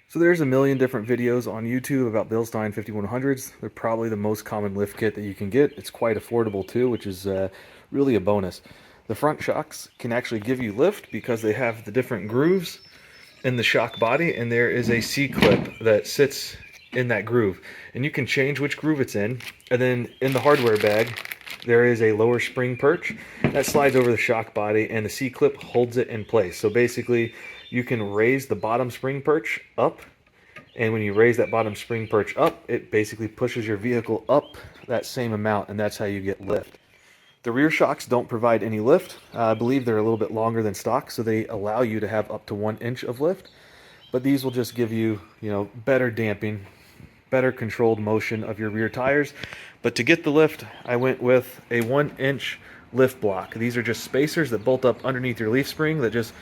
So there's a million different videos on YouTube about Bilstein 5100s. They're probably the most common lift kit that you can get. It's quite affordable too, which is really a bonus. The front shocks can actually give you lift because they have the different grooves in the shock body, and there is a C-clip that sits in that groove. And you can change which groove it's in, and then in the hardware bag, there is a lower spring perch that slides over the shock body, and the C-clip holds it in place. So basically, you can raise the bottom spring perch up, and when you raise that bottom spring perch up, it basically pushes your vehicle up that same amount, and that's how you get lift. The rear shocks don't provide any lift. I believe they're a little bit longer than stock, so they allow you to have up to 1 inch of lift. But these will just give you, better damping, better controlled motion of your rear tires. But to get the lift, I went with a 1 inch lift block. These are just spacers that bolt up underneath your leaf spring that just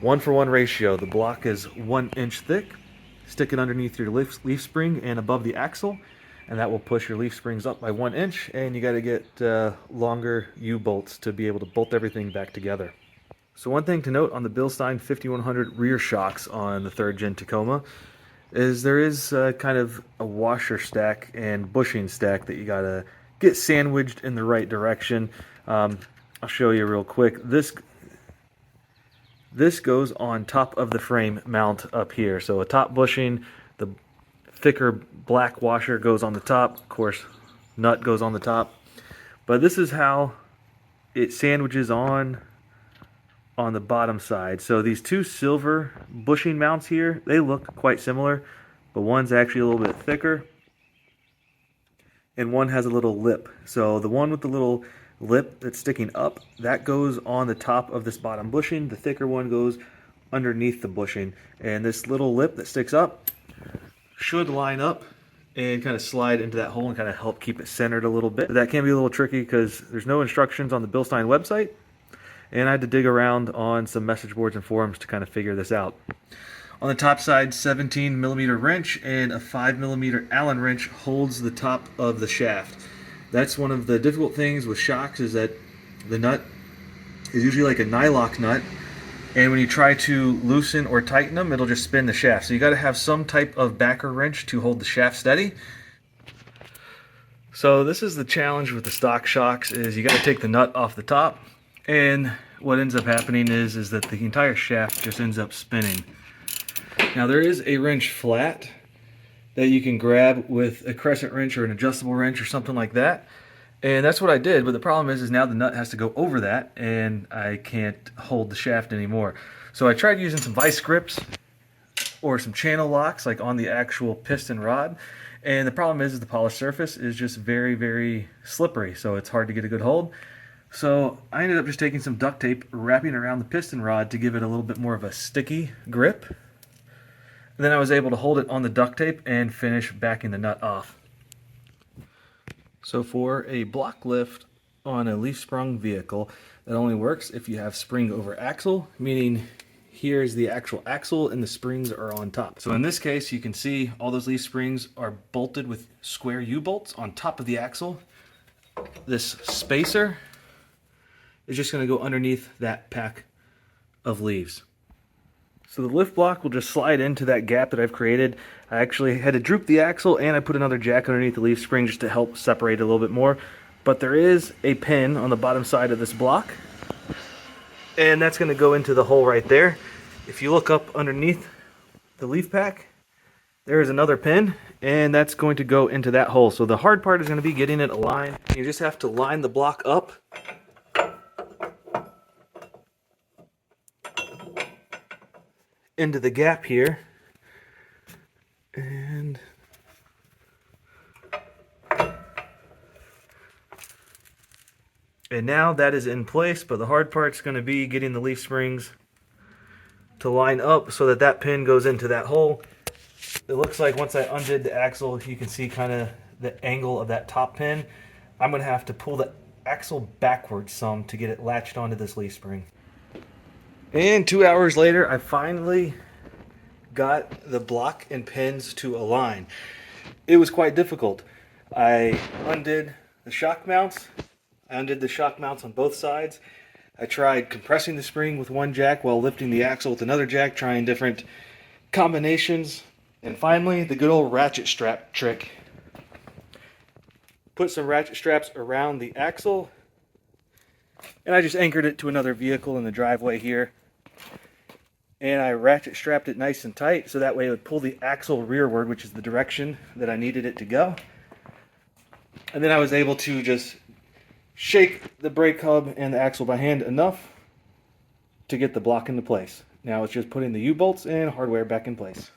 1-for-1 ratio. The block is 1 inch thick. Stick it underneath your leaf spring and above the axle, and that will push your leaf springs up by 1 inch, and you got to get longer U-bolts to be able to bolt everything back together. So one thing to note on the Bilstein 5100 rear shocks on the 3rd gen Tacoma is there is kind of a washer stack and bushing stack that you got to get sandwiched in the right direction. I'll show you real quick. This goes on top of the frame mount up here. So a top bushing, the thicker black washer goes on the top. Of course, nut goes on the top. But this is how it sandwiches on the bottom side. So these two silver bushing mounts here, they look quite similar, but one's actually a little bit thicker and one has a little lip. So the one with the little lip that's sticking up, that goes on the top of this bottom bushing. The thicker one goes underneath the bushing, and this little lip that sticks up should line up and kind of slide into that hole and kind of help keep it centered a little bit. That can be a little tricky because there's no instructions on the Bilstein website, and I had to dig around on some message boards and forums to kind of figure this out. On the top side, 17mm wrench and a 5mm Allen wrench holds the top of the shaft. That's one of the difficult things with shocks, is that the nut is usually like a nylock nut, and when you try to loosen or tighten them, it'll just spin the shaft. So you got to have some type of backer wrench to hold the shaft steady. So this is the challenge with the stock shocks, is you got to take the nut off the top, and what ends up happening is that the entire shaft just ends up spinning. Now there is a wrench flat that you can grab with a crescent wrench or an adjustable wrench or something like that. And that's what I did, but the problem is now the nut has to go over that, and I can't hold the shaft anymore. So I tried using some vice grips or some channel locks like on the actual piston rod, and the problem is the polished surface is just very, very slippery, so it's hard to get a good hold. So I ended up just taking some duct tape, wrapping around the piston rod to give it a little bit more of a sticky grip. And then I was able to hold it on the duct tape and finish backing the nut off. So for a block lift on a leaf sprung vehicle, that only works if you have spring over axle, meaning here's the actual axle and the springs are on top. So in this case, you can see all those leaf springs are bolted with square U-bolts on top of the axle. This spacer is just going to go underneath that pack of leaves. So the lift block will just slide into that gap that I've created. I actually had to droop the axle, and I put another jack underneath the leaf spring just to help separate it a little bit more. But there is a pin on the bottom side of this block, and that's going to go into the hole right there. If you look up underneath the leaf pack, there is another pin, and that's going to go into that hole. So the hard part is going to be getting it aligned. You just have to line the block up into the gap here, and now that is in place, but the hard part's going to be getting the leaf springs to line up so that that pin goes into that hole. It looks like once I undid the axle, you can see kind of the angle of that top pin. I'm going to have to pull the axle backwards some to get it latched onto this leaf spring. And 2 hours later, I finally got the block and pins to align. It was quite difficult. I undid the shock mounts. I undid the shock mounts on both sides. I tried compressing the spring with one jack while lifting the axle with another jack, trying different combinations And finally, the good old ratchet strap trick. Put some ratchet straps around the axle, and I just anchored it to another vehicle in the driveway here. And I ratchet strapped it nice and tight so that way it would pull the axle rearward, which is the direction that I needed it to go. And then I was able to just shake the brake hub and the axle by hand enough to get the block into place. Now it's just putting the U-bolts and hardware back in place.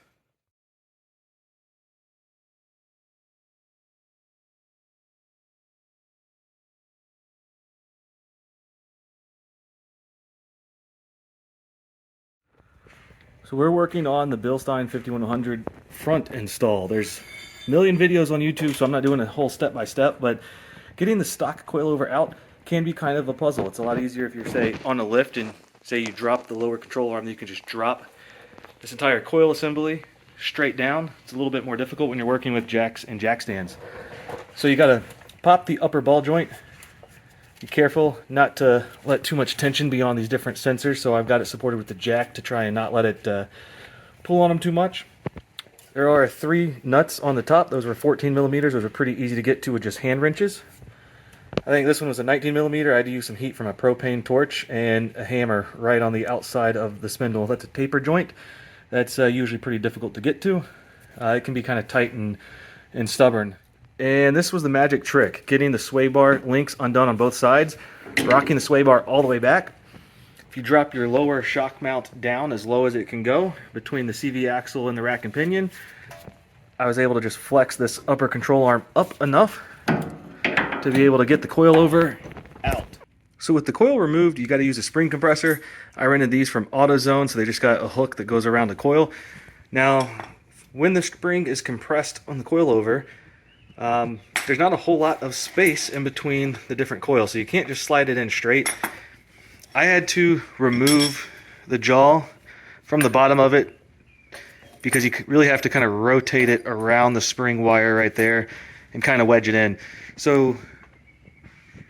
So we're working on the Bilstein 5100 front install. There's a million videos on YouTube, so I'm not doing a whole step-by-step, but getting the stock coilover out can be kind of a puzzle. It's a lot easier if you're, say, on a lift and say you drop the lower control arm, you can just drop this entire coil assembly straight down. It's a little bit more difficult when you're working with jacks and jack stands. So you gotta pop the upper ball joint. Be careful not to let too much tension be on these different sensors, so I've got it supported with the jack to try and not let it pull on them too much. There are 3 nuts on the top. Those were 14 millimeters. Those are pretty easy to get to with just hand wrenches. I think this one was a 19 millimeter. I had to use some heat from a propane torch and a hammer right on the outside of the spindle. That's a taper joint. That's usually pretty difficult to get to. It can be kind of tight and stubborn. And this was the magic trick, getting the sway bar links undone on both sides, rocking the sway bar all the way back. If you drop your lower shock mount down as low as it can go between the CV axle and the rack and pinion, I was able to just flex this upper control arm up enough to be able to get the coilover out. So with the coil removed, you got to use a spring compressor. I rented these from AutoZone, so they just got a hook that goes around the coil. Now, when the spring is compressed on the coilover, there's not a whole lot of space in between the different coils, so you can't just slide it in straight. I had to remove the jaw from the bottom of it because you really have to kind of rotate it around the spring wire right there and kind of wedge it in. So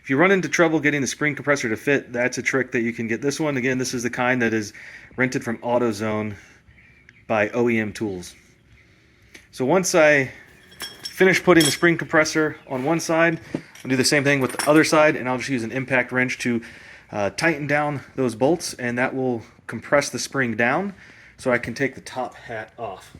if you run into trouble getting the spring compressor to fit, that's a trick that you can get this one. Again, this is the kind that is rented from AutoZone by OEM Tools. So once I finish putting the spring compressor on one side, I'll do the same thing with the other side, and I'll just use an impact wrench to tighten down those bolts, and that will compress the spring down so I can take the top hat off.